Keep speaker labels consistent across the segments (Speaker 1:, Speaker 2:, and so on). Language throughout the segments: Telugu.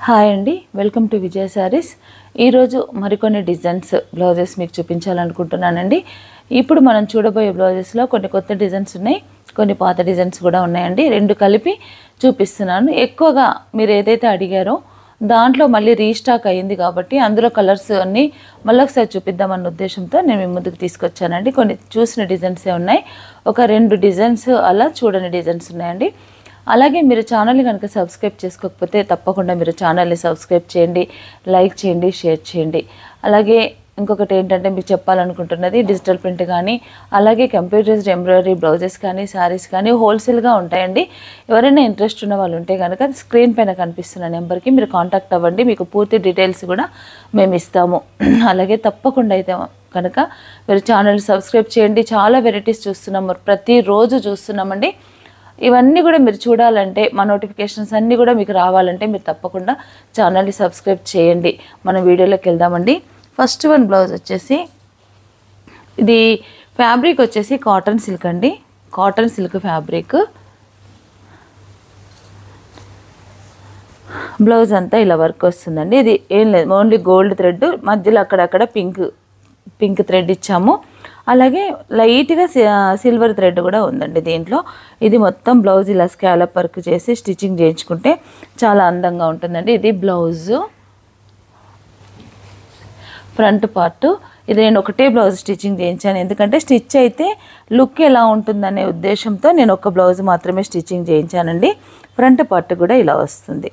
Speaker 1: హాయ్ అండి, వెల్కమ్ టు విజయ శారీస్. ఈరోజు మరికొన్ని డిజైన్స్ బ్లౌజెస్ మీకు చూపించాలనుకుంటున్నానండి. ఇప్పుడు మనం చూడబోయే బ్లౌజెస్లో కొన్ని కొత్త డిజైన్స్ ఉన్నాయి, కొన్ని పాత డిజైన్స్ కూడా ఉన్నాయండి. రెండు కలిపి చూపిస్తున్నాను. ఎక్కువగా మీరు ఏదైతే అడిగారో దాంట్లో మళ్ళీ రీస్టాక్ అయ్యింది కాబట్టి అందులో కలర్స్ అన్నీ మళ్ళీ ఒకసారి చూపిద్దామన్న ఉద్దేశంతో నేను మీ ముందుకు తీసుకొచ్చానండి. కొన్ని చూసిన డిజైన్సే ఉన్నాయి, ఒక రెండు డిజైన్స్ అలా చూడని డిజైన్స్ ఉన్నాయండి. అలాగే మీరు ఛానల్ని కనుక సబ్స్క్రైబ్ చేసుకోకపోతే తప్పకుండా మీరు ఛానల్ని సబ్స్క్రైబ్ చేయండి, లైక్ చేయండి, షేర్ చేయండి. అలాగే ఇంకొకటి ఏంటంటే మీకు చెప్పాలనుకుంటున్నది, డిజిటల్ ప్రింట్ కానీ అలాగే కంప్యూటరైజ్డ్ ఎంబ్రాయిడరీ బ్లౌజెస్ కానీ శారీస్ కానీ హోల్సేల్గా ఉంటాయండి. ఎవరైనా ఇంట్రెస్ట్ ఉన్న వాళ్ళు ఉంటే కనుక స్క్రీన్ పైన కనిపిస్తున్న నెంబర్కి మీరు కాంటాక్ట్ అవ్వండి, మీకు పూర్తి డీటెయిల్స్ కూడా మేము ఇస్తాము. అలాగే తప్పకుండా అయితే కనుక మీరు ఛానల్ని సబ్స్క్రైబ్ చేయండి. చాలా వెరైటీస్ చూస్తున్నాము, ప్రతిరోజు చూస్తున్నామండి. ఇవన్నీ కూడా మీరు చూడాలంటే, మా నోటిఫికేషన్స్ అన్నీ కూడా మీకు రావాలంటే మీరు తప్పకుండా ఛానల్ని సబ్స్క్రైబ్ చేయండి. మన వీడియోలోకి వెళ్దామండి. ఫస్ట్ వన్ బ్లౌజ్ వచ్చేసి, ఇది ఫ్యాబ్రిక్ వచ్చేసి కాటన్ సిల్క్ అండి, కాటన్ సిల్క్ ఫ్యాబ్రిక్. బ్లౌజ్ అంతా ఇలా వర్క్ వస్తుందండి. ఇది ఏం లేదు, ఓన్లీ గోల్డ్ థ్రెడ్, మధ్యలో అక్కడక్కడ పింక్ థ్రెడ్ ఇచ్చాము. అలాగే లైట్గా సిల్వర్ థ్రెడ్ కూడా ఉందండి దీంట్లో. ఇది మొత్తం బ్లౌజ్ ఇలా స్కాలప్ వర్క్ చేసి స్టిచ్చింగ్ చేయించుకుంటే చాలా అందంగా ఉంటుందండి. ఇది బ్లౌజు ఫ్రంట్ పార్ట్. ఇది నేను ఒకటే బ్లౌజ్ స్టిచ్చింగ్ చేయించాను, ఎందుకంటే స్టిచ్ అయితే లుక్ ఎలా ఉంటుందనే ఉద్దేశంతో నేను ఒక బ్లౌజ్ మాత్రమే స్టిచ్చింగ్ చేయించానండి. ఫ్రంట్ పార్ట్ కూడా ఇలా వస్తుంది,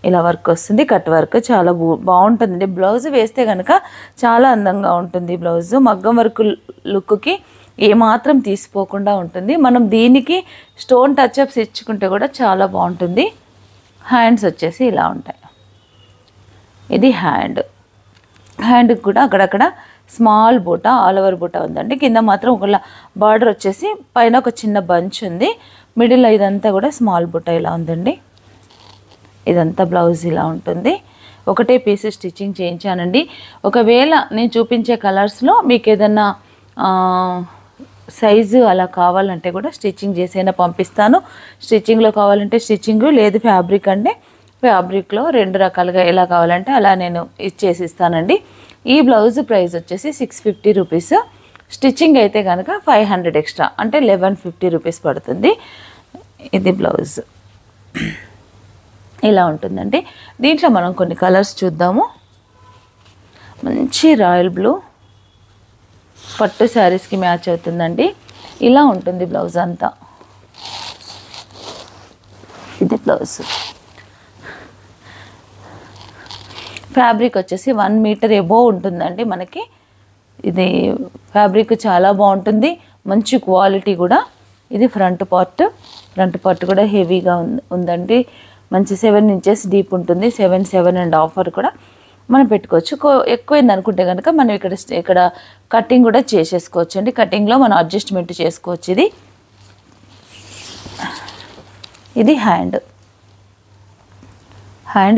Speaker 1: ఇలా వర్క్ వస్తుంది, కట్ వర్క్ చాలా బాగుంటుందండి. బ్లౌజ్ వేస్తే కనుక చాలా అందంగా ఉంటుంది. బ్లౌజ్ మగ్గం వర్క్ లుక్కి ఏమాత్రం తీసిపోకుండా ఉంటుంది. మనం దీనికి స్టోన్ టచ్అప్స్ ఇచ్చుకుంటే కూడా చాలా బాగుంటుంది. హ్యాండ్స్ వచ్చేసి ఇలా ఉంటాయి. ఇది హ్యాండ్కి కూడా అక్కడక్కడ స్మాల్ బూటా, ఆల్ ఓవర్ బూటా ఉందండి. కింద మాత్రం ఒక బార్డర్ వచ్చేసి పైన ఒక చిన్న బంచ్ ఉంది. మిడిల్ ఇదంతా కూడా స్మాల్ బూటా ఇలా ఉందండి. ఇదంతా బ్లౌజ్ ఇలా ఉంటుంది. ఒకటే పీస్ స్టిచ్చింగ్ చేయించానండి. ఒకవేళ నేను చూపించే కలర్స్లో మీకు ఏదన్నా సైజు అలా కావాలంటే కూడా స్టిచ్చింగ్ చేసైనా పంపిస్తాను. స్టిచ్చింగ్లో కావాలంటే స్టిచ్చింగ్, లేదు ఫ్యాబ్రిక్ అంటే ఫ్యాబ్రిక్లో, రెండు రకాలుగా ఎలా కావాలంటే అలా నేను ఇచ్చేసి ఇస్తానండి. ఈ బ్లౌజ్ ప్రైస్ వచ్చేసి 650 రూపీస్. స్టిచ్చింగ్ అయితే కనుక 500 ఎక్స్ట్రా, అంటే 1150 రూపీస్ పడుతుంది. ఇది బ్లౌజ్ ఇలా ఉంటుందండి. దీంట్లో మనం కొన్ని కలర్స్ చూద్దాము. మంచి రాయల్ బ్లూ పట్టు శారీస్కి మ్యాచ్ అవుతుందండి. ఇలా ఉంటుంది బ్లౌజ్ అంతా. ఇది బ్లౌజ్. ఫ్యాబ్రిక్ వచ్చేసి 1 మీటర్ ఎబో ఉంటుందండి మనకి. ఇది ఫ్యాబ్రిక్ చాలా బాగుంటుంది, మంచి క్వాలిటీ కూడా. ఇది ఫ్రంట్ పార్ట్ కూడా హెవీగా ఉందండి. మంచి 7 ఇంచెస్ డీప్ ఉంటుంది. 7.5 కూడా మనం పెట్టుకోవచ్చు. ఎక్కువైంది అనుకుంటే కనుక మనం ఇక్కడ కటింగ్ కూడా చేసేసుకోవచ్చు అండి. కటింగ్లో మనం అడ్జస్ట్మెంట్ చేసుకోవచ్చు. ఇది హ్యాండ్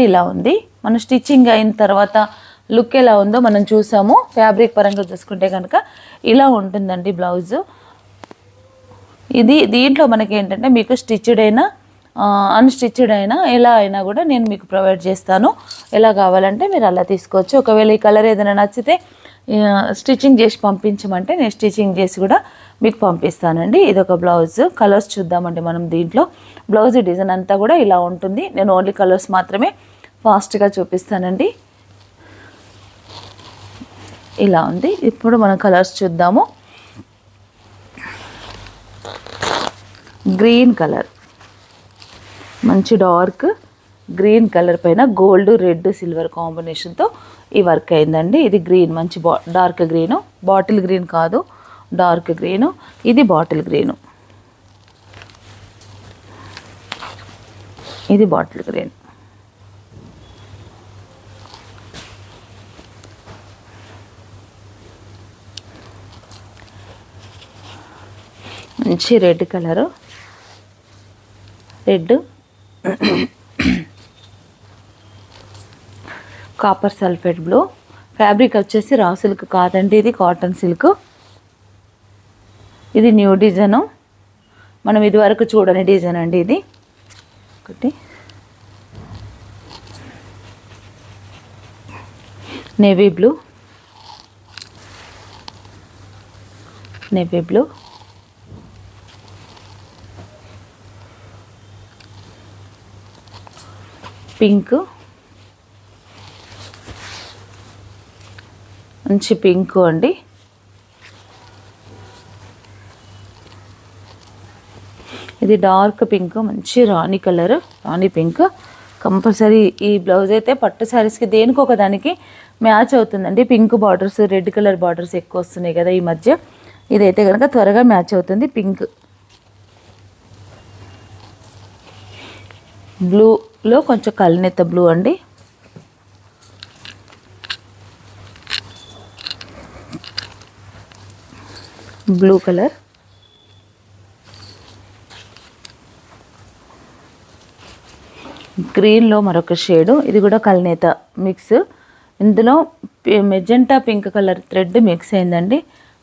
Speaker 1: ఇలా ఉంది. మనం స్టిచ్చింగ్ అయిన తర్వాత లుక్ ఎలా ఉందో మనం చూసాము. ఫ్యాబ్రిక్ పరంగా చూసుకుంటే కనుక ఇలా ఉంటుందండి బ్లౌజు. దీంట్లో మనకి ఏంటంటే మీకు స్టిచ్డ్ అయినా అన్స్టిచ్డ్ అయినా ఎలా అయినా కూడా నేను మీకు ప్రొవైడ్ చేస్తాను. ఎలా కావాలంటే మీరు అలా తీసుకోవచ్చు. ఒకవేళ ఈ కలర్ ఏదైనా నచ్చితే స్టిచ్చింగ్ చేసి పంపించమంటే నేను స్టిచ్చింగ్ చేసి కూడా మీకు పంపిస్తానండి. ఇదొక బ్లౌజ్. కలర్స్ చూద్దామండి మనం. దీంట్లో బ్లౌజ్ డిజైన్ అంతా కూడా ఇలా ఉంటుంది. నేను ఓన్లీ కలర్స్ మాత్రమే ఫాస్ట్గా చూపిస్తానండి. ఇలా ఉంది. ఇప్పుడు మనం కలర్స్ చూద్దాము. గ్రీన్ కలర్, మంచి డార్క్ గ్రీన్ కలర్ పైన గోల్డ్, రెడ్, సిల్వర్ కాంబినేషన్తో ఈ వర్క్ అయిందండి. ఇది గ్రీన్, మంచి డార్క్ గ్రీను, బాటిల్ గ్రీన్ కాదు, డార్క్ గ్రీను. ఇది బాటిల్ గ్రీను, ఇది బాటిల్ గ్రీన్. మంచి red colour, red, copper sulphate blue. Fabric వచ్చేసి రా సిల్క్ కాదండి, ఇది కాటన్ సిల్క్. ఇది న్యూ డిజైను, మనం ఇదివరకు చూడని డిజైన్ అండి. ఇది ఒకటి navy blue, navy blue, pink, మంచి పింక్ అండి. ఇది డార్క్ పింక్, మంచి రాణి కలర్, రాణి పింక్. కంపల్సరీ ఈ బ్లౌజ్ అయితే పట్టు శారీస్కి దేనికి ఒక దానికి మ్యాచ్ అవుతుందండి. Pink borders, red colour borders ఎక్కువ వస్తున్నాయి కదా ఈ మధ్య. ఇదైతే కనుక త్వరగా మ్యాచ్ అవుతుంది. పింక్, బ్లూలో కొంచెం కల్నేత బ్లూ అండి. బ్లూ కలర్, గ్రీన్లో మరొక షేడు, ఇది కూడా కల్నేత మిక్స్. ఇందులో magenta pink colour thread mix అయిందండి.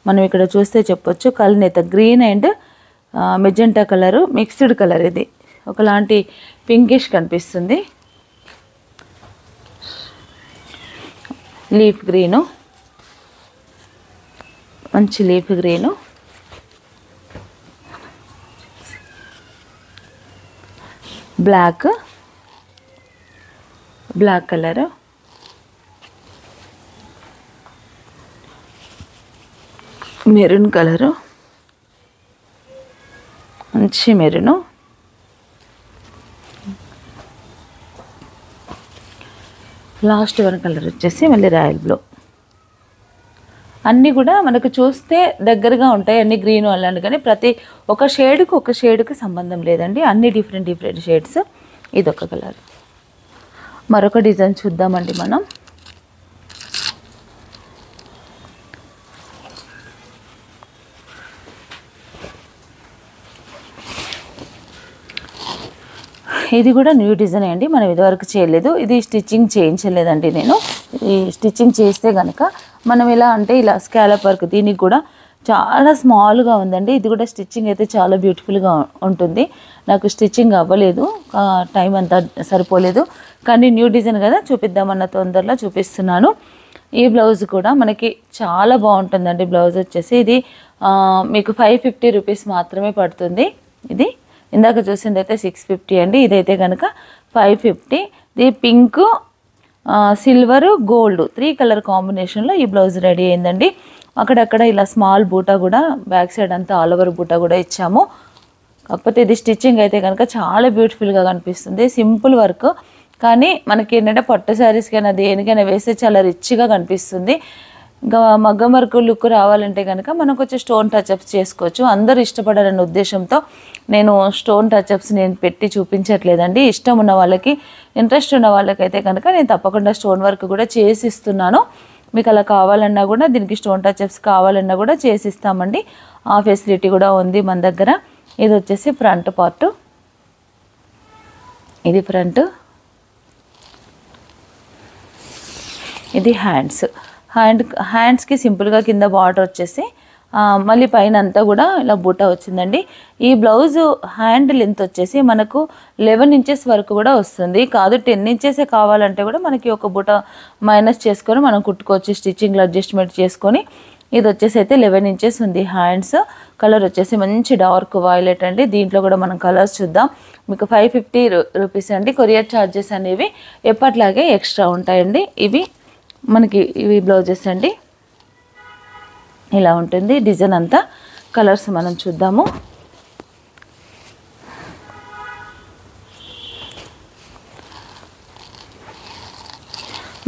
Speaker 1: మనం ఇక్కడ చూస్తే చెప్పొచ్చు కల్నేత green and magenta colour mixed colour. ఇది ఒకలాంటి పింకిష్ కనిపిస్తుంది. లీఫ్ గ్రీను, మంచి leaf green, black, black colour, maroon colour, మంచి మెరూను, లాస్ట్ వన్ కలర్ వచ్చేసి మళ్ళీ రాయల్ బ్లూ. అన్నీ కూడా మనకు చూస్తే దగ్గరగా ఉంటాయి, అన్ని గ్రీన్ అలాంటి, కానీ ప్రతి ఒక షేడ్కి సంబంధం లేదండి. అన్ని డిఫరెంట్ షేడ్స్. ఇదొక కలర్. మరొక డిజైన్ చూద్దామండి మనం. ఇది కూడా న్యూ డిజైన్ అండి, మనం ఇదివరకు చేయలేదు. ఇది స్టిచ్చింగ్ చేయించలేదండి నేను. ఈ స్టిచ్చింగ్ చేస్తే కనుక మనం ఎలా అంటే ఇలా స్కాలప్ వర్క్, దీనికి కూడా చాలా స్మాల్గా ఉందండి. ఇది కూడా స్టిచ్చింగ్ అయితే చాలా బ్యూటిఫుల్గా ఉంటుంది. నాకు స్టిచ్చింగ్ అవ్వలేదు, టైం అంతా సరిపోలేదు. కానీ న్యూ డిజైన్ కదా, చూపిద్దామన్న తొందరలో చూపిస్తున్నాను. ఈ బ్లౌజ్ కూడా మనకి చాలా బాగుంటుందండి. బ్లౌజ్ వచ్చేసి ఇది మీకు 550 రూపీస్ మాత్రమే పడుతుంది. ఇది ఇందాక చూసింది అయితే 650 అండి, ఇదైతే కనుక 550. ఇది పింక్, సిల్వర్, గోల్డ్ 3 కలర్ కాంబినేషన్లో ఈ బ్లౌజ్ రెడీ అయిందండి. అక్కడక్కడ ఇలా స్మాల్ బూటా కూడా, బ్యాక్ సైడ్ అంతా ఆల్ ఓవర్ బూటా కూడా ఇచ్చాము. కాకపోతే ఇది స్టిచ్చింగ్ అయితే కనుక చాలా బ్యూటిఫుల్గా కనిపిస్తుంది. సింపుల్ వర్క్, కానీ మనకి ఏంటంటే పట్టు శారీస్కైనా దేనికైనా వేస్తే చాలా రిచ్గా కనిపిస్తుంది. ఇంకా మగ్గం వర్క్ లుక్ రావాలంటే కనుక మనం కొంచెం స్టోన్ టచ్అప్స్ చేసుకోవచ్చు. అందరూ ఇష్టపడాలనే ఉద్దేశంతో నేను స్టోన్ టచ్అప్స్ నేను పెట్టి చూపించట్లేదండి. ఇష్టం ఉన్న వాళ్ళకి, ఇంట్రెస్ట్ ఉన్న వాళ్ళకైతే కనుక నేను తప్పకుండా స్టోన్ వర్క్ కూడా చేసి ఇస్తున్నాను. మీకు అలా కావాలన్నా కూడా, దీనికి స్టోన్ టచ్అప్స్ కావాలన్నా కూడా చేసి ఇస్తామండి. ఆ ఫెసిలిటీ కూడా ఉంది మన దగ్గర. ఇది వచ్చేసి ఫ్రంట్ పార్ట్, ఇది ఫ్రంట్, ఇది హ్యాండ్స్కి సింపుల్గా కింద బార్డర్ వచ్చేసి మళ్ళీ పైన అంతా కూడా ఇలా బూటా వచ్చిందండి. ఈ బ్లౌజ్ హ్యాండ్ లెంత్ వచ్చేసి మనకు 11 ఇంచెస్ వరకు కూడా వస్తుంది. కాదు 10 ఇంచెసే కావాలంటే కూడా మనకి ఒక బూటా మైనస్ చేసుకొని మనం కుట్టుకోవచ్చు, స్టిచ్చింగ్లో అడ్జస్ట్మెంట్ చేసుకొని. ఇది వచ్చేసి అయితే 11 ఇంచెస్ ఉంది హ్యాండ్స్. కలర్ వచ్చేసి మంచి డార్క్ వైలెట్ అండి. దీంట్లో కూడా మనం కలర్స్ చూద్దాం. మీకు 550 రూపీస్ అండి. కొరియర్ ఛార్జెస్ అనేవి ఎప్పట్లాగే ఎక్స్ట్రా ఉంటాయండి. ఇవి బ్లౌజెస్ అండి. ఇలా ఉంటుంది డిజైన్ అంతా. కలర్స్ మనం చూద్దాము.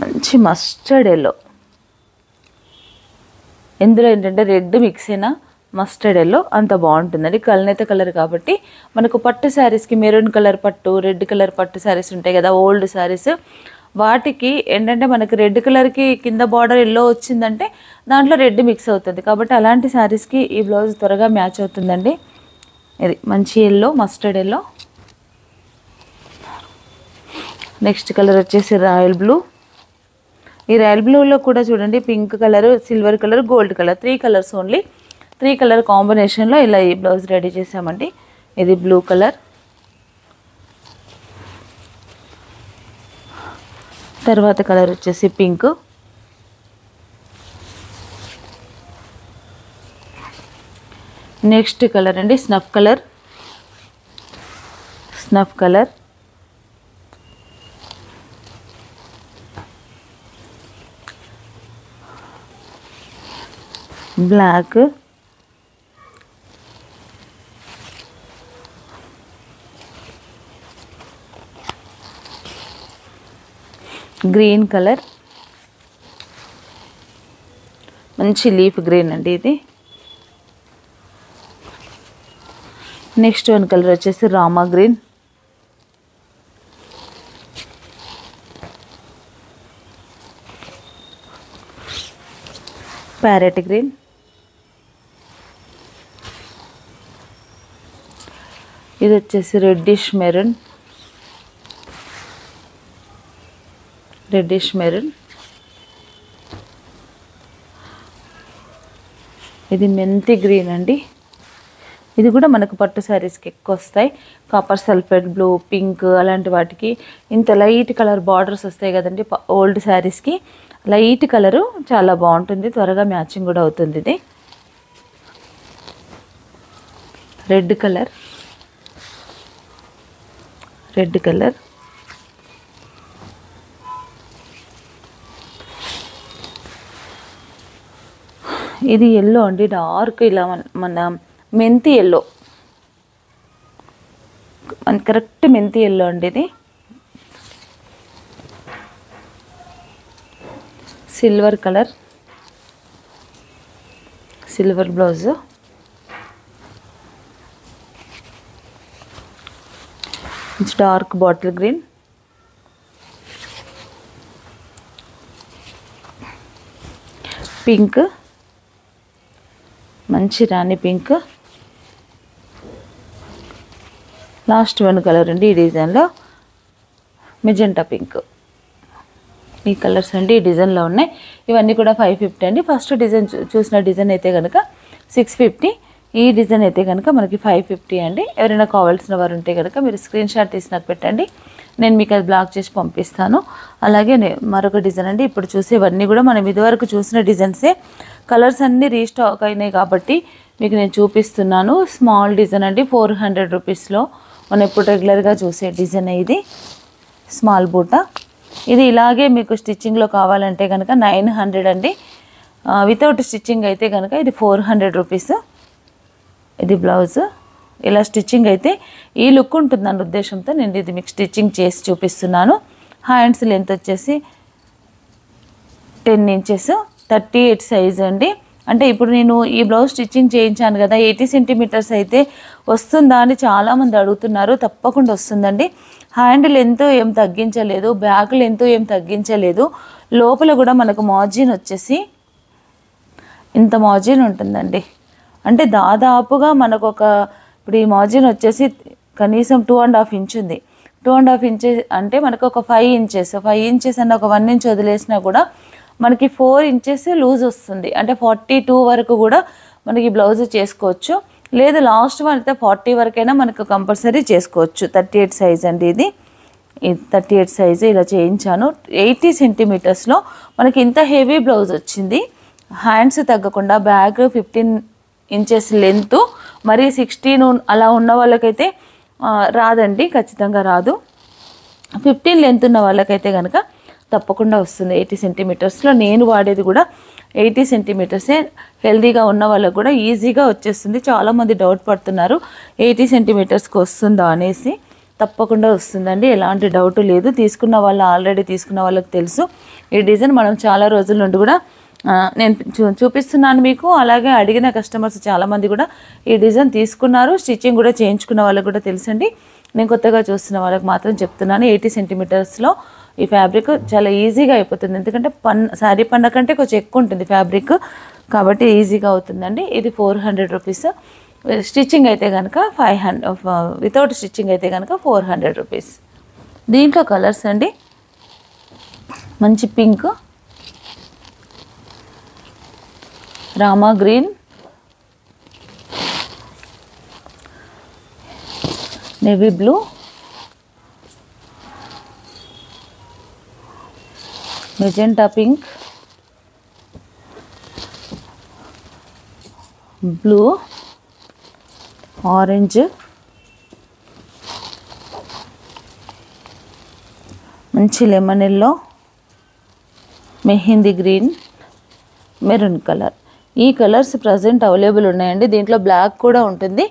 Speaker 1: మంచి మస్టర్డ్ ఎల్లో, ఇందులో ఏంటంటే రెడ్ మిక్స్ అయినా మస్టర్డ్ ఎల్లో అంత బాగుంటుందండి. కల్నేత కలర్ కాబట్టి మనకు పట్టు శారీస్కి మెరూన్ కలర్ పట్టు, రెడ్ కలర్ పట్టు శారీస్ ఉంటాయి కదా, ఓల్డ్ శారీస్, వాటికి ఏంటంటే మనకి రెడ్ కలర్కి కింద బార్డర్ ఎల్లో వచ్చిందంటే దాంట్లో రెడ్ మిక్స్ అవుతుంది. కాబట్టి అలాంటి శారీస్కి ఈ బ్లౌజ్ త్వరగా మ్యాచ్ అవుతుందండి. ఇది మంచి yellow, mustard yellow. Next colour వచ్చేసి రాయల్ బ్లూ. ఈ రాయల్ బ్లూలో కూడా చూడండి pink colour, silver colour, gold colour, 3 colours only. 3 colour కాంబినేషన్లో ఇలా ఈ బ్లౌజ్ రెడీ చేసామండి. ఇది బ్లూ కలర్. తర్వాత కలర్ వచ్చేసి పింక్. నెక్స్ట్ కలర్ అండి snuff colour, black, green colour, మంచి లీఫ్ గ్రీన్ అండి ఇది. నెక్స్ట్ వన్ కలర్ వచ్చేసి రామా గ్రీన్, ప్యారెట్ గ్రీన్, ఇది వచ్చేసి రెడ్డిష్ మెరూన్, ఇది మెంతి గ్రీన్ అండి. ఇది కూడా మనకు పట్టు శారీస్కి ఎక్కువ వస్తాయి. కాపర్ సల్ఫేట్ బ్లూ, పింక్ అలాంటి వాటికి ఇంత లైట్ కలర్ బార్డర్స్ వస్తాయి కదండి. ఓల్డ్ శారీస్కి లైట్ కలరు చాలా బాగుంటుంది, త్వరగా మ్యాచింగ్ కూడా అవుతుంది. ఇది రెడ్ కలర్, ఇది ఎల్లో అండి, డార్క్ ఇలా మన మెంతి ఎల్లో, మన కరెక్ట్ మెంతి ఎల్లో అండి. ఇది silver colour, silver blouse, dark bottle green, pink, మంచి రాణి పింక్, లాస్ట్ వన్ కలర్ అండి ఈ డిజైన్లో మెజెంటా పింక్. ఈ కలర్స్ అండి ఈ డిజైన్లో ఉన్నాయి. ఇవన్నీ కూడా 550 అండి. ఫస్ట్ డిజైన్ చూసిన డిజైన్ అయితే కనుక 650, ఈ డిజైన్ అయితే కనుక మనకి 550 అండి. ఎవరైనా కావాల్సిన వారు ఉంటే కనుక మీరు స్క్రీన్ షాట్ తీసి నాకు పెట్టండి, నేను మీకు అది బ్లాక్ చేసి పంపిస్తాను. అలాగే మరొక డిజైన్ అండి, ఇప్పుడు చూసేవన్నీ కూడా మనం ఇదివరకు చూసిన డిజైన్సే, కలర్స్ అన్నీ రీస్టాక్ అయినాయి కాబట్టి మీకు నేను చూపిస్తున్నాను. స్మాల్ డిజైన్ అండి, 400 రూపీస్లో మనం ఇప్పుడు రెగ్యులర్గా చూసే డిజైన్. ఇది స్మాల్ బూట, ఇది ఇలాగే మీకు స్టిచ్చింగ్లో కావాలంటే కనుక 900 అండి. వితౌట్ స్టిచ్చింగ్ అయితే కనుక ఇది 400 రూపీస్. ఇది బ్లౌజ్, ఇలా స్టిచ్చింగ్ అయితే ఈ లుక్ ఉంటుంది అన్న ఉద్దేశంతో నేను ఇది మీకు స్టిచ్చింగ్ చేసి చూపిస్తున్నాను. హ్యాండ్స్ లెంత్ వచ్చేసి 10 ఇంచెస్, 38 సైజ్ అండి. అంటే ఇప్పుడు నేను ఈ బ్లౌజ్ స్టిచ్చింగ్ చేయించాను కదా, 80 సెంటీమీటర్స్ అయితే వస్తుందా అని చాలామంది అడుగుతున్నారు. తప్పకుండా వస్తుందండి. హ్యాండ్ లెంత్ ఏం తగ్గించలేదు, బ్యాక్ లెంత్ ఏం తగ్గించలేదు. లోపల కూడా మనకు మార్జిన్ వచ్చేసి ఇంత మార్జిన్ ఉంటుందండి. అంటే దాదాపుగా మనకు ఇప్పుడు ఈ మార్జిన్ వచ్చేసి కనీసం 2.5 ఇంచ్ ఉంది. 2.5 ఇంచెస్ అంటే మనకు ఒక 5 ఇంచెస్ అన్న ఒక 1 ఇంచ్ వదిలేసినా కూడా మనకి 4 ఇంచెస్ లూజ్ వస్తుంది. అంటే 42 వరకు కూడా మనకి బ్లౌజ్ చేసుకోవచ్చు. లేదు లాస్ట్ వన్ అయితే 40 వరకైనా మనకు కంపల్సరీ చేసుకోవచ్చు. 38 సైజ్ అండి ఇది 38 సైజు ఇలా చేయించాను. 80 సెంటీమీటర్స్లో మనకి ఇంత హెవీ బ్లౌజ్ వచ్చింది. హ్యాండ్స్ తగ్గకుండా బ్యాక్ 15 ఇంచెస్ లెంత్, మరి 16 అలా ఉన్న వాళ్ళకైతే రాదండి, ఖచ్చితంగా రాదు. 15 లెంత్ ఉన్న వాళ్ళకైతే కనుక తప్పకుండా వస్తుంది. 80 సెంటీమీటర్స్లో నేను వాడేది కూడా 80 సెంటీమీటర్సే. హెల్దీగా ఉన్న వాళ్ళకు కూడా ఈజీగా వచ్చేస్తుంది. చాలామంది డౌట్ పడుతున్నారు 80 సెంటీమీటర్స్కి వస్తుందా అనేసి. తప్పకుండా వస్తుందండి, ఎలాంటి డౌట్ లేదు. తీసుకున్న వాళ్ళు ఆల్రెడీ తీసుకున్న వాళ్ళకి తెలుసు. ఈ డిజైన్ మనం చాలా రోజుల నుండి కూడా నేను చూపిస్తున్నాను మీకు. అలాగే అడిగిన కస్టమర్స్ చాలామంది కూడా ఈ డిజైన్ తీసుకున్నారు. స్టిచ్చింగ్ కూడా చేయించుకున్న వాళ్ళకి కూడా తెలుసండి. నేను కొత్తగా చూస్తున్న వాళ్ళకి మాత్రం చెప్తున్నాను, 80 సెంటీమీటర్స్లో ఈ ఫ్యాబ్రిక్ చాలా ఈజీగా అయిపోతుంది. ఎందుకంటే శారీ పన్న కంటే కొంచెం ఎక్కువ ఉంటుంది ఫ్యాబ్రిక్, కాబట్టి ఈజీగా అవుతుందండి. ఇది 400 రూపీస్. స్టిచ్చింగ్ అయితే కనుక 500, వితౌట్ స్టిచ్చింగ్ అయితే కనుక 400 రూపీస్. దీంట్లో కలర్స్ అండి, మంచి pink, Rama green, navy blue, magenta pink, blue, orange, మంచి lemon yellow, mehndi green, maroon colour. ఈ కలర్స్ ప్రజెంట్ అవైలబుల్ ఉన్నాయండి. దీంట్లో బ్లాక్ కూడా ఉంటుంది.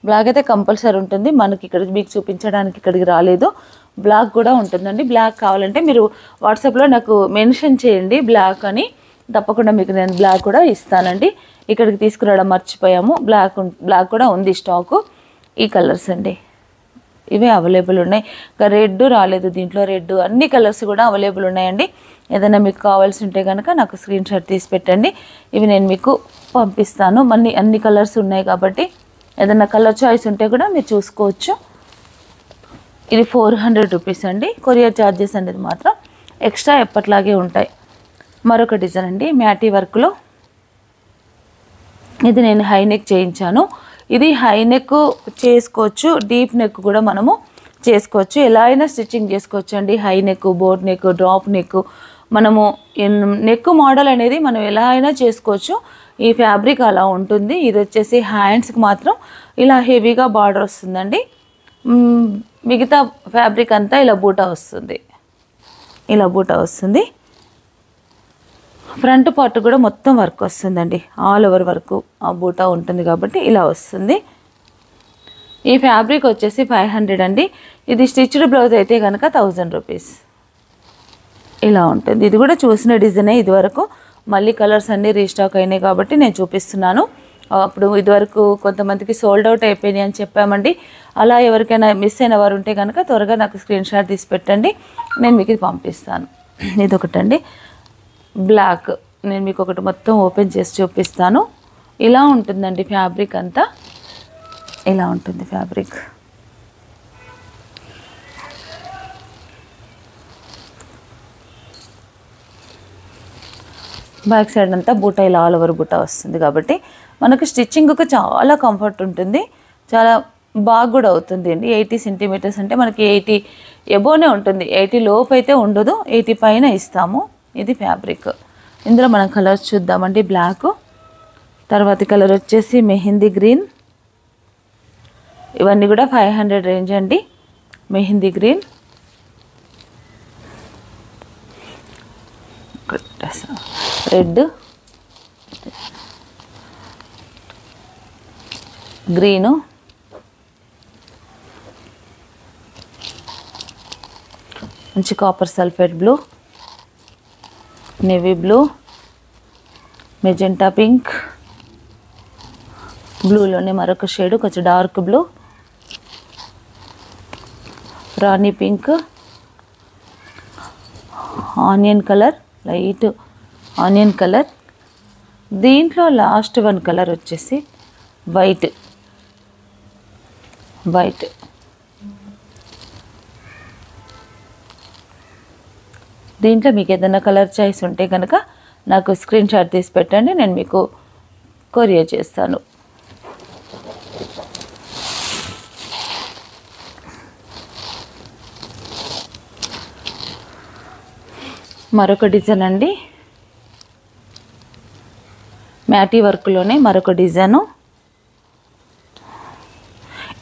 Speaker 1: బ్లాక్ అయితే కంపల్సరీ ఉంటుంది. మనకి ఇక్కడ మీకు చూపించడానికి ఇక్కడికి రాలేదు. బ్లాక్ కూడా ఉంటుందండి. బ్లాక్ కావాలంటే మీరు వాట్సాప్లో నాకు మెన్షన్ చేయండి బ్లాక్ అని, తప్పకుండా మీకు నేను బ్లాక్ కూడా ఇస్తానండి. ఇక్కడికి తీసుకురావడం మర్చిపోయాము. బ్లాక్ కూడా ఉంది స్టాకు. ఈ కలర్స్ అండి, ఇవే అవైలబుల్ ఉన్నాయి. ఇంకా రెడ్ రాలేదు దీంట్లో. రెడ్ అన్ని కలర్స్ కూడా అవైలబుల్ ఉన్నాయండి. ఏదైనా మీకు కావాల్సి ఉంటే కనుక నాకు స్క్రీన్ షాట్ తీసి పెట్టండి. ఇవి నేను మీకు పంపిస్తాను. అన్ని కలర్స్ ఉన్నాయి కాబట్టి ఏదైనా కలర్ చాయిస్ ఉంటే కూడా మీరు చూసుకోవచ్చు. ఇది 400 రూపీస్ అండి. కొరియర్ ఛార్జెస్ అనేది మాత్రం ఎక్స్ట్రా ఎప్పట్లాగే ఉంటాయి. మరొక డిజైన్ అండి, మ్యాటీ వర్క్లో. ఇది నేను హై నెక్ చేయించాను. ఇది హై నెక్ చేసుకోవచ్చు, డీప్ నెక్ కూడా మనము చేసుకోవచ్చు. ఎలా అయినా స్టిచ్చింగ్ చేసుకోవచ్చు అండి. High neck, boat neck, drop neck, మనము నెక్ మోడల్ అనేది మనం ఎలా అయినా చేసుకోవచ్చు. ఈ ఫ్యాబ్రిక్ అలా ఉంటుంది. ఇది వచ్చేసి హ్యాండ్స్కి మాత్రం ఇలా హెవీగా బార్డర్ వస్తుందండి. మిగతా ఫ్యాబ్రిక్ అంతా ఇలా బూటా వస్తుంది. ఇలా బూటా వస్తుంది. ఫ్రంట్ పార్ట్ కూడా మొత్తం వర్క్ వస్తుందండి. ఆల్ ఓవర్ వర్క్ ఆ బూటా ఉంటుంది కాబట్టి ఇలా వస్తుంది. ఈ ఫ్యాబ్రిక్ వచ్చేసి 500 అండి. ఇది స్టిచ్డ్ బ్లౌజ్ అయితే కనుక 1000 రూపీస్. ఇలా ఉంటుంది. ఇది కూడా చూసిన డిజైనే ఇదివరకు. మళ్ళీ కలర్స్ అన్నీ రీస్టాక్ అయినాయి కాబట్టి నేను చూపిస్తున్నాను. అప్పుడు ఇదివరకు కొంతమందికి సోల్డ్ అవుట్ అయిపోయినాయి అని చెప్పామండి. అలా ఎవరికైనా మిస్ అయిన వారు ఉంటే కనుక త్వరగా నాకు స్క్రీన్ షాట్ తీసి పెట్టండి, నేను మీకు ఇది పంపిస్తాను. ఇదొకటండి బ్లాక్. నేను మీకు ఒకటి మొత్తం ఓపెన్ చేసి చూపిస్తాను. ఇలా ఉంటుందండి ఫ్యాబ్రిక్ అంతా. ఇలా ఉంటుంది ఫ్యాబ్రిక్. బ్యాక్ సైడ్ అంతా బూటా ఇలా ఆల్ ఓవర్ బూటా వస్తుంది కాబట్టి మనకు స్టిచ్చింగ్కి చాలా కంఫర్ట్ ఉంటుంది. చాలా బాగా కూడా అవుతుంది అండి. 80 సెంటీమీటర్స్ అంటే మనకి 80 ఎబోనే ఉంటుంది. 80 లోపు అయితే ఉండదు, 80 పైన ఇస్తాము. ఇది ఫ్యాబ్రిక్. ఇందులో మనం కలర్స్ చూద్దామండి. బ్లాక్, తర్వాతి కలర్ వచ్చేసి మెహందీ గ్రీన్. ఇవన్నీ కూడా 500 రేంజ్ అండి. మెహందీ గ్రీన్, రెడ్, గ్రీను, మంచి copper sulphate blue, navy blue, magenta pink, బ్లూలోనే మరొక షేడ్ కొంచెం dark blue, rani pink, onion colour, light onion colour. దీంట్లో లాస్ట్ వన్ కలర్ వచ్చేసి వైట్. దీంట్లో మీకు ఏదైనా కలర్ చాయిస్ ఉంటే కనుక నాకు స్క్రీన్ షాట్ తీసి పెట్టండి, నేను మీకు కొరియర్ చేస్తాను. మరొక డిజైన్ అండి, మ్యాటీ వర్క్లోనే మరొక డిజైను.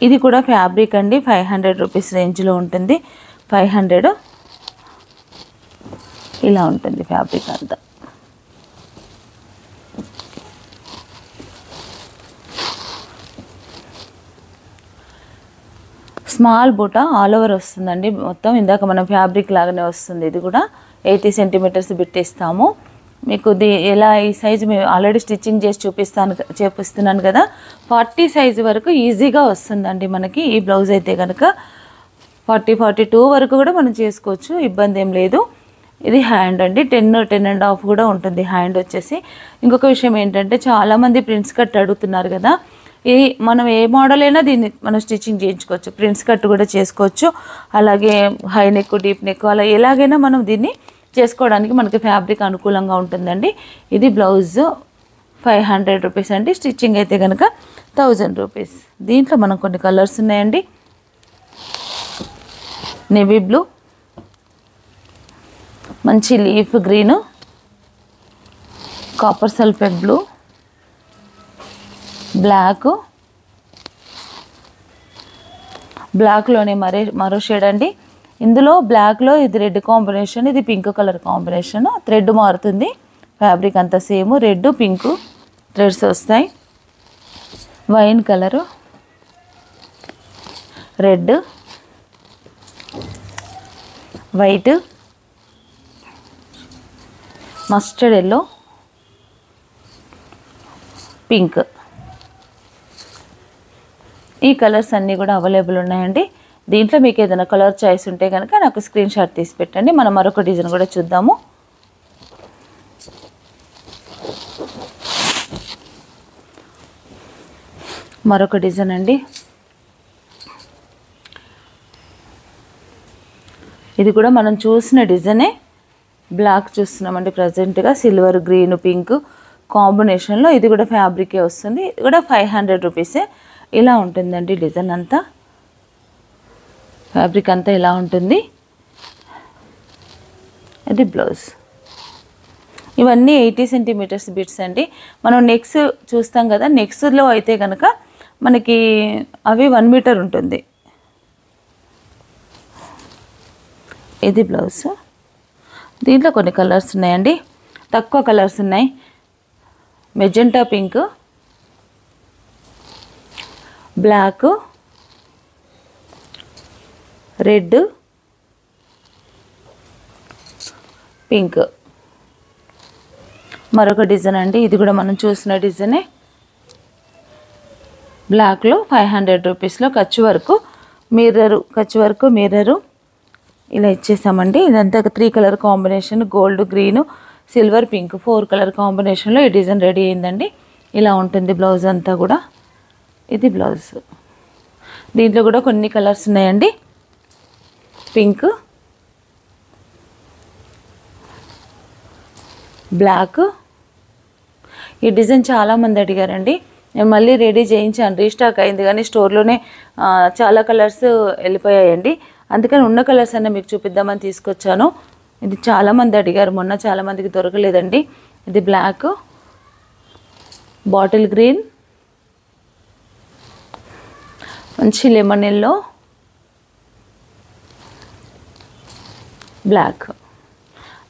Speaker 1: ఇది కూడా ఫ్యాబ్రిక్ అండి. 500 రూపీస్ రేంజ్లో ఉంటుంది. 500 ఇలా ఉంటుంది ఫ్యాబ్రిక్ అంతా. స్మాల్ బూటా ఆల్ ఓవర్ వస్తుందండి మొత్తం. ఇందాక మనం ఫ్యాబ్రిక్ లాగానే వస్తుంది. ఇది కూడా 80 సెంటీమీటర్స్ పెట్టిస్తాము. మీకు ఎలా ఈ సైజు మేము ఆల్రెడీ స్టిచ్చింగ్ చేసి చూపిస్తున్నాను కదా. 40 సైజు వరకు ఈజీగా వస్తుందండి మనకి. ఈ బ్లౌజ్ అయితే కనుక 40-42 వరకు కూడా మనం చేసుకోవచ్చు, ఇబ్బంది ఏం లేదు. ఇది హ్యాండ్ అండి. 10-10.5 కూడా ఉంటుంది హ్యాండ్ వచ్చేసి. ఇంకొక విషయం ఏంటంటే చాలామంది ప్రిన్స్ కట్ అడుగుతున్నారు కదా. మనం ఏ మోడల్ అయినా దీన్ని మనం స్టిచ్చింగ్ చేయించుకోవచ్చు. ప్రిన్స్ కట్ కూడా చేసుకోవచ్చు, అలాగే హై నెక్, డీప్ నెక్, అలా ఎలాగైనా మనం దీన్ని చేసుకోవడానికి మనకి ఫ్యాబ్రిక్ అనుకూలంగా ఉంటుందండి. ఇది బ్లౌజ్ 500 రూపీస్ అండి. స్టిచ్చింగ్ అయితే కనుక 1000 రూపీస్. దీంట్లో మనం కొన్ని కలర్స్ ఉన్నాయండి. నేవీ బ్లూ, మంచి leaf green, copper sulphate blue, black, బ్లాక్లోనే మరో షేడ్ అండి. ఇందులో బ్లాక్లో ఇది రెడ్ కాంబినేషన్, ఇది పింక్ కలర్ కాంబినేషన్. థ్రెడ్ మారుతుంది, ఫ్యాబ్రిక్ అంతా సేమ్. రెడ్ పింక్ థ్రెడ్స్ వస్తాయి. Wine colour, red, white, mustard yellow, pink. ఈ కలర్స్ అన్నీ కూడా అవైలబుల్ ఉన్నాయండి. దీంట్లో మీకు ఏదైనా కలర్ చాయిస్ ఉంటే కనుక నాకు స్క్రీన్ షాట్ తీసి పెట్టండి. మనం మరొక డిజైన్ కూడా చూద్దాము. మరొక డిజైన్ అండి. ఇది కూడా మనం చూసిన డిజైనే, బ్లాక్ చూస్తున్నామండి ప్రజెంట్గా. సిల్వర్, గ్రీన్, పింక్ కాంబినేషన్లో ఇది కూడా ఫ్యాబ్రికే వస్తుంది. ఇది కూడా 500 రూపీసే. ఇలా ఉంటుందండి డిజైన్ అంతా, ఫ్యాబ్రిక్ అంతా ఇలా ఉంటుంది. ఇది బ్లౌజ్. ఇవన్నీ 80 సెంటీమీటర్స్ బిట్స్ అండి. మనం నెక్స్ చూస్తాం కదా, నెక్స్లో అయితే కనుక మనకి అవి 1 మీటర్ ఉంటుంది. ఇది బ్లౌజ్. దీంట్లో కొన్ని కలర్స్ ఉన్నాయండి, తక్కువ కలర్స్ ఉన్నాయి. Magenta pink, black, red, pink. మరొక డిజైన్ అండి. ఇది కూడా మనం చూసిన డిజైనే, బ్లాక్లో 500 రూపీస్లో కచ్ వర్క్ మిర్రరు ఇలా ఇచ్చేసామండి. ఇదంతా 3 colour combination, gold, green, silver, pink 4 colour కాంబినేషన్లో ఈ డిజైన్ రెడీ అయిందండి. ఇలా ఉంటుంది బ్లౌజ్ అంతా కూడా. ఇది బ్లౌజ్. దీంట్లో కూడా కొన్ని కలర్స్ ఉన్నాయండి. Pink, black. ఈ డిజైన్ చాలామంది అడిగారండి, నేను మళ్ళీ రెడీ చేయించాను. రీస్టాక్ అయింది కానీ స్టోర్లోనే చాలా కలర్స్ వెళ్ళిపోయాయండి. అందుకని ఉన్న కలర్స్ అన్నీ మీకు చూపిద్దామని తీసుకొచ్చాను. ఇది చాలామంది అడిగారు, మొన్న చాలామందికి దొరకలేదండి. ఇది బ్లాక్, బాటిల్ గ్రీన్, మంచి లెమన్ ఎల్లో,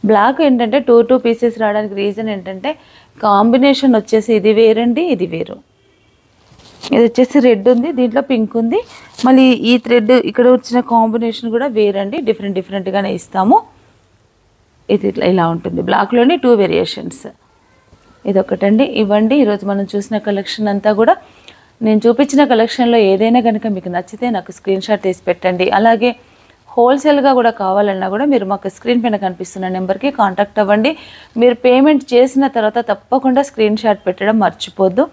Speaker 1: బ్లాక్ ఏంటంటే 2 పీసెస్ రావడానికి రీజన్ ఏంటంటే కాంబినేషన్ వచ్చేసి ఇది వేరండి, ఇది వేరు. ఇది వచ్చేసి రెడ్ ఉంది, దీంట్లో పింక్ ఉంది. మళ్ళీ ఈ థ్రెడ్ ఇక్కడ వచ్చిన కాంబినేషన్ కూడా వేరండి, డిఫరెంట్గానే ఇస్తాము. ఇది ఇలా ఉంటుంది. బ్లాక్లోనే 2 వేరియేషన్స్. ఇదొకటండి. ఇవ్వండి ఈరోజు మనం చూసిన కలెక్షన్ అంతా కూడా. నేను చూపించిన కలెక్షన్లో ఏదైనా కనుక మీకు నచ్చితే నాకు స్క్రీన్ షాట్ తీసి పెట్టండి. అలాగే హోల్సేల్గా కూడా కావాలన్నా కూడా మీరు మాకు స్క్రీన్ పైన కనిపిస్తున్న నెంబర్కి కాంటాక్ట్ అవ్వండి. మీరు పేమెంట్ చేసిన తర్వాత తప్పకుండా స్క్రీన్ షాట్ పెట్టడం మర్చిపోద్దు.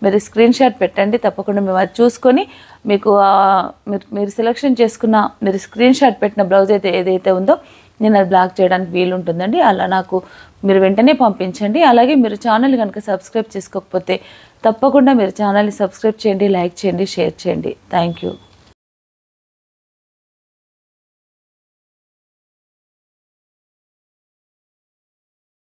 Speaker 1: మీరు స్క్రీన్ షాట్ పెట్టండి, తప్పకుండా మేము అది చూసుకొని మీకు మీరు సెలెక్షన్ చేసుకున్న, మీరు స్క్రీన్ షాట్ పెట్టిన బ్లౌజ్ అయితే ఏదైతే ఉందో నేను అది బ్లాక్ చేయడానికి వీలు ఉంటుందండి. అలా నాకు మీరు వెంటనే పంపించండి. అలాగే మీరు ఛానల్ కనుక సబ్స్క్రైబ్ చేసుకోకపోతే తప్పకుండా మీరు ఛానల్ని సబ్స్క్రైబ్ చేయండి, లైక్ చేయండి, షేర్ చేయండి. Thank you.